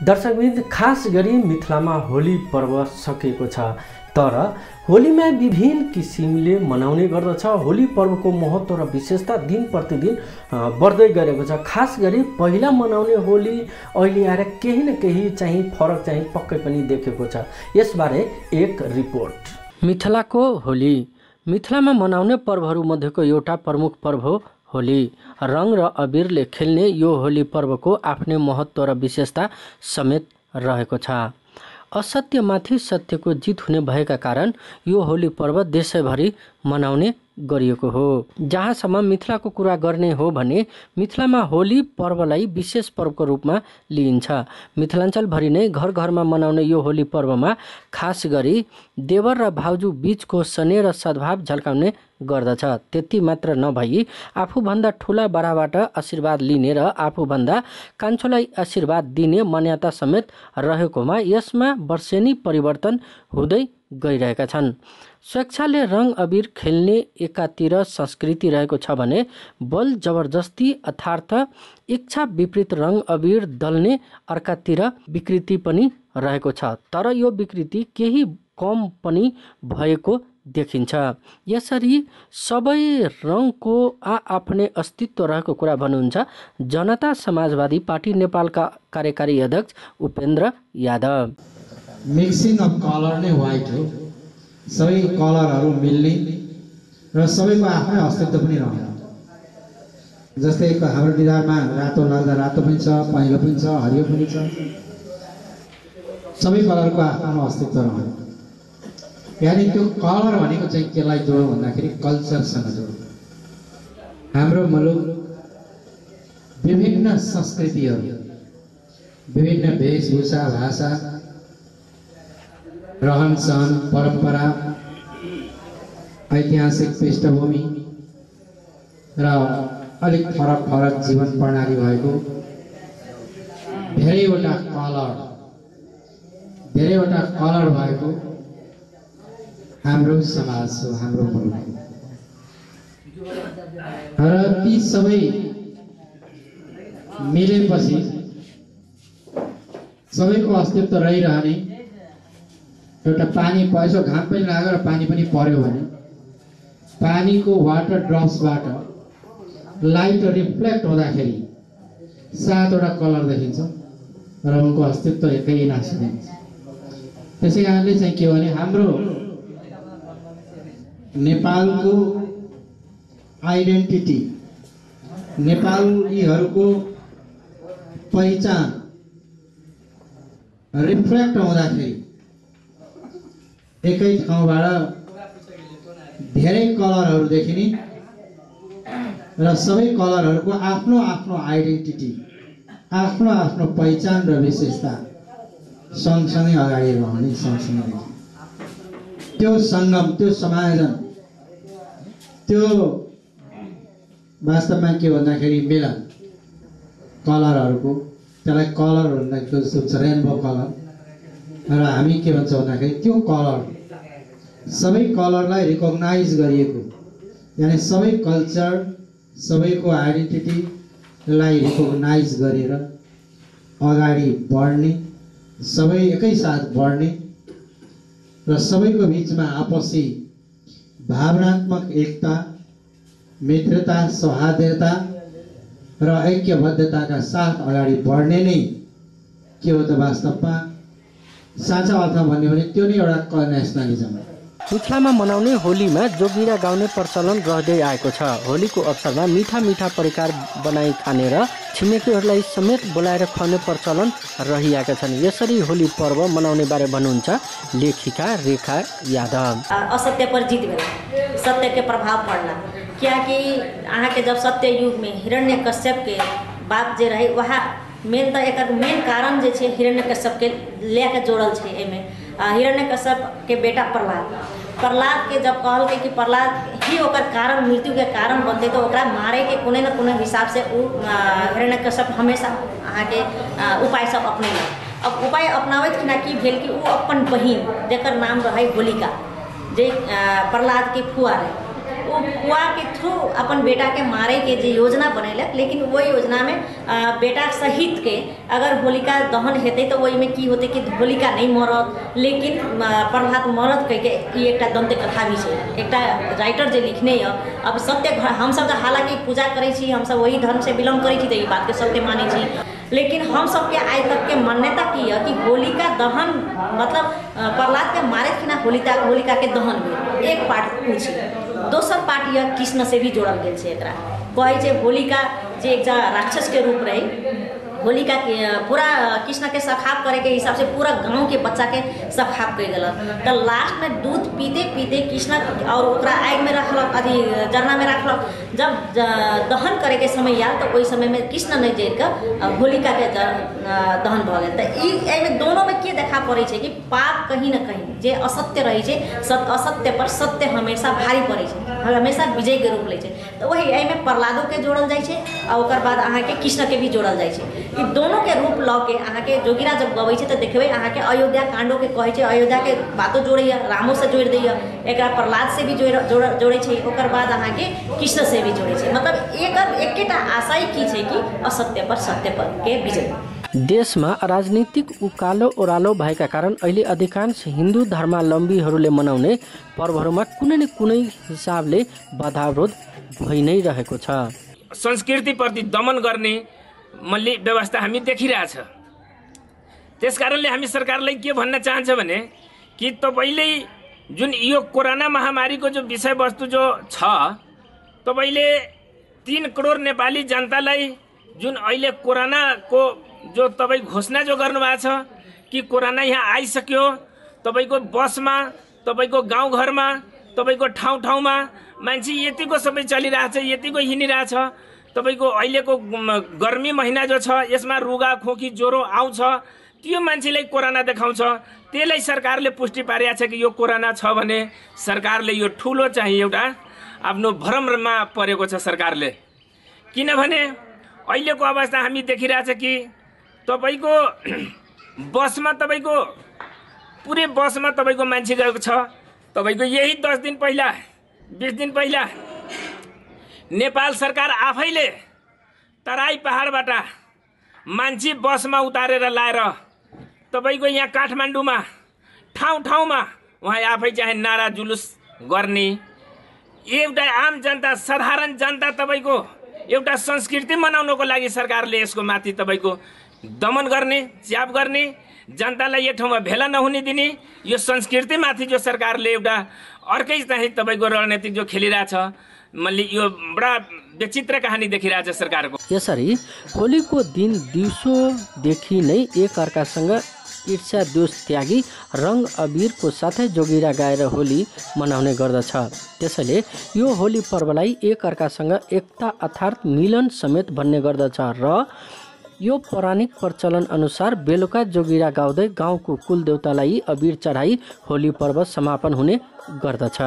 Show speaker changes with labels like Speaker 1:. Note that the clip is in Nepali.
Speaker 1: दर्शकवृन्द, खास गरी मिथिलामा होली पर्व सकेको छ, तर होलीमा विभिन्न किसिमले मनाउने गर्दछ। होली पर्वको महत्त्व र विशेषता दिन प्रतिदिन बढ्दै गरेको छ। खास गरी पहिला मनाउने होली अहिले आएर केही न केही चाहिँ फरक चाहिँ पक्कै पनि देखेको छ। यसबारे एक रिपोर्ट। मिथिलाको होली मिथिलामा मनाउने पर्वहरूमध्येको एउटा प्रमुख पर्व हो होली। रङ र अबिरले खेल्ने यो होली पर्वको आफ्नै महत्त्व र विशेषता समेत रहेको छ। असत्यमाथि सत्यको जित हुने भएका कारण यो होली पर्व देशैभरि मनाउने गरिएको हो। जहाँसम्म मिथिलाको कुरा गर्ने हो भने मिथिलामा होली पर्वलाई विशेष पर्वको रूपमा लिइन्छ। मिथिलाञ्चलभरि नै घर घरमा मनाउने यो होली पर्वमा खास गरी देवर र भाउजू बीचको स्नेह र सद्भाव झल्काउने गर्दछ। त्यति मात्र नभई आफूभन्दा ठुला बडाबाट आशीर्वाद लिने र आफूभन्दा कान्छोलाई आशीर्वाद दिने मान्यता समेत रहेकोमा यसमा वर्षेनी परिवर्तन हुँदै गइरहेका छन्। स्वेच्छाले रङ अबिर खेल्ने एकातिर संस्कृति रहेको छ भने बल जबरजस्ती अर्थात् इच्छा विपरीत रङ अबिर दल्ने अर्कातिर विकृति पनि रहेको छ। तर यो विकृति केही कम पनि भएको देखिन्छ। यसरी सबै रङको आफ्नै अस्तित्व रहेको कुरा भन्नुहुन्छ जनता समाजवादी पार्टी नेपालका कार्यकारी अध्यक्ष Upendra Yadav.
Speaker 2: Mixing of colour नै व्हाइट हो। सबै कलरहरू मिल्ने र सबैको आफ्नै अस्तित्व पनि रहन्छ। जस्तै हाम्रो निधारमा रातो लाग्दा रातो पनि छ, पहेँलो पनि छ, हरियो पनि छ। सबै कलरको आफ्नो अस्तित्व रहन्छ। यानी त्यो कलर भनेको चाहिँ केलाई जोडौँ भन्दाखेरि कल्चरसँग जोडौँ। हाम्रो मुलुक विभिन्न संस्कृतिहरू, विभिन्न वेशभूषा, भाषा, रहन सहन, परम्परा, ऐतिहासिक पृष्ठभूमि र अलिक फरक फरक जीवन प्रणाली भएको धेरैवटा कलर भएको हाम्रो समाज हो, हाम्रो मुलुक। र ती सबै मिलेपछि सबैको अस्तित्व रहिरहने एउटा पानी पैसो घाम पनि लाग्यो र पानी पनि पर्यो भने पानीको वाटर ड्रप्सबाट लाइट रिफ्लेक्ट हुँदाखेरि 7वटा कलर देखिन्छ र उनको अस्तित्व एकै नासिन्छ। त्यसै कारणले चाहिँ के भने हाम्रो नेपालको आइडेन्टिटी, नेपालीहरूको पहिचान रिफ्लेक्ट हुँदाखेरि एकै ठाउँबाट धेरै कलरहरू देखिने र सबै कलरहरूको आफ्नो आफ्नो आइडेन्टिटी, आफ्नो आफ्नो पहिचान र विशेषता सँगसँगै अगाडि रहने, सँगसँगै त्यो सङ्गम, त्यो समायोजन, त्यो वास्तवमा के भन्दाखेरि मिलन कलरहरूको, त्यसलाई कलर भन्दाखेरि त्यो रेनबो कलर। र हामी के भन्छौँ भन्दाखेरि त्यो कलर सबै कलरलाई रिकग्नाइज गरिएको, यानी सबै कल्चर, सबैको आइडेन्टिटीलाई रिकग्नाइज गरेर अगाडि बढ्ने, सबै एकैसाथ बढ्ने र सबैको बिचमा आपसी भावनात्मक एकता, मित्रता, सौहार्दता र ऐक्यबद्धताका साथ अगाडि बढ्ने नै के हो त वास्तवमा साँचो अर्थमा भन्यो भने त्यो नै एउटा नेसनलिजम हो।
Speaker 1: मिथिलामा मनाउने होलीमा जोगिरा गाउने प्रचलन रहँदै आएको छ। होलीको अवसरमा मिठा मिठा परिकार बनाई खाने र छिमेकीहरूलाई समेत बोलाएर खुवाउने प्रचलन रहिआएका छन्। यसरी होली पर्व मनाउने बारे भन्नुहुन्छ लेखिका रेखा यादव।
Speaker 3: असत्य पर जीत भेला, सत्य के प्रभाव पड़ला। क्या कि अहाँ के जब सत्य युग में हिरण्यकश्यप के बाप जे रहे वहाँ मेन त एकर मेन कारण जे छै हिरण्यकश्यप के लेके जोड़ल छै। एमे हिरण्यकश्यप के बेटा प्रहलाद के जब कहलकै कि प्रहलाद ही ओकर कारण, मृत्यु के कारण बनते तो ओकरा मारे के कोनो न कोनो हिसाब से हिरण्यकश्यप हमेशा अहाँ के उपाय सब अपनेलक। अब उपाय अपनावैत खिना की भेल कि अपन बहिन जेकर नाम रहे होलिका, जे प्रहलाद के फुआ रहे, वो वो कुआ के थ्रू अपन बेटा के मारे के जो योजना बनैलक, लेकिन वो योजना में बेटा सहित के अगर होलिका दहन हेतै तो वही में की होते कि होलिका नहीं मरत, लेकिन प्रभात मरत कह के ई एकटा दंत कथा भी है, एकटा राइटर जे लिखने है। अब सत्य हम सब हालांकि पूजा करै छी, हम सब वही धर्म से बिलोंग करै छी तो ये बात के सत्य मानै छी, लेकिन हम सबके आज तक के मान्यता की है कि होलिका दहन मतलब प्रहलाद के मारे खिना होलिका के दहन भेल, एक पार्ट उ छै। दोसर पार्ट यह कृष्ण से भी जोड़ल गेल छै। एकरा कहै छै होलिका जे एक राक्षस के रूप रही, होलिका के पूरा कृष्ण के सखाप करे के हिसाब से पूरा गांव के बच्चा के सखाप कर दिलक। तो लास्ट में दूध पीते पीते कृष्ण और ओकरा आग में रखलक, अथी जरना में रखलक। जब दहन करे के समय आयल तो वही समय में कृष्ण नहीं जर कर होलिका के दहन भ गेल। तो दोनों में के देखा पड़े छै कि पाप कहीं न कहीं जे असत्य रही छै, असत्य पर सत्य हमेशा भारी पड़े छै, हमेशा विजय के रूप ले छै। तो वही एहिमे प्रहलादो के जोड़ल जाइ छै और ओकर बाद अहाँ के कृष्ण के भी जोड़ल जाइ छै। ई दोनों के रूप लऽ के अहाँ के जोगिरा जब गबै छै तो देखबै अहाँ के अयोध्या कांडो के कहै छै, अयोध्या के बातो जोड़ैया, रामो से जोड़ दैया, एकरा प्रहलाद से भी जोड़े छै, ओकर बाद अहाँ के कृष्ण से भी जोड़े छै। मतलब एकेटा आशय की छै कि असत्य पर सत्य पर के विजय।
Speaker 1: देशमा राजनीतिक उकालो ओह्रालो भएका कारण अहिले अधिकांश हिन्दू धर्मावलम्बीहरूले मनाउने पर्वहरूमा कुनै न कुनै हिसाबले बाधाविरोध भइ नै रहेको छ।
Speaker 4: संस्कृतिप्रति दमन गर्ने व्यवस्था हामी देखिरहेछ। त्यसकारणले हामी सरकारलाई के भन्न चाहन्छ भने कि तपाईले जुन यो कोरोना महामारीको जो विषयवस्तु जो छ, तपाईले 3 करोड नेपाली जनतालाई जुन अहिले कोरोनाको जो तपाई घोषणा जो गर्नुभएको छ कि कोरोना यहाँ आइसक्यो, तपाईको बसमा, तपाईको गाउँघरमा, तपाईको ठाउँमा मान्छे यतिको सबै चलिरहेछ, यतिको हिँडिरहेछ। तपाईको अहिलेको गर्मी महिना जो छ यसमा रुगा खोकी ज्वरो आउँछ, त्यो मान्छेलाई कोरोना देखाउँछ। त्यसलाई सरकारले पुष्टि पारेको छ कि यो कोरोना छ भने सरकारले यो ठुलो चाहिँ एउटा आफ्नो भ्रममा परेको छ सरकारले। किनभने अहिलेको अवस्था हामी देखिरहेछ कि तपाईको बसमा, तपाईको पुरै बसमा तपाईको मान्छे गएको छ। तपाईको यही 10 दिन पहिला, 20 दिन पहिला नेपाल सरकार आफैले तराई पहाडबाट मान्छे बसमा उतारेर लाएर तपाईको यहाँ काठमाडौँमा ठाउँमा उहाँ आफै चाहिँ नारा जुलुस गर्ने, एउटा आम जनता, साधारण जनता तपाईको एउटा संस्कृति मनाउनको लागि सरकारले यसको माथि तपाईको दमन गर्ने, च्याप गर्ने, जनतालाई एक ठाउँमा भेला नहुने दिने, यो संस्कृति माथि जो सरकारले एउटा अर्कै चाहिँ तपाईको रणनीति जो खेलिरहेछ, मैले यो बडा विचित्र कहानी देखिरहेछ सरकारको।
Speaker 1: यसरी होलीको दिन दिउँसोदेखि नै एक अर्कासँग ईर्ष्या द्वेष त्यागी रङ अबिरको साथै जोगिरा गाएर होली मनाउने गर्दछ। त्यसैले यो होली पर्वलाई एक अर्कासँग एकता अर्थात् मिलन समेत भन्ने गर्दछ र यो पौराणिक प्रचलन अनुसार बेलुका जोगिरा गाउँदै गाउँको कुलदेवतालाई अबिर चढाई होली पर्व समापन हुने गर्दछ।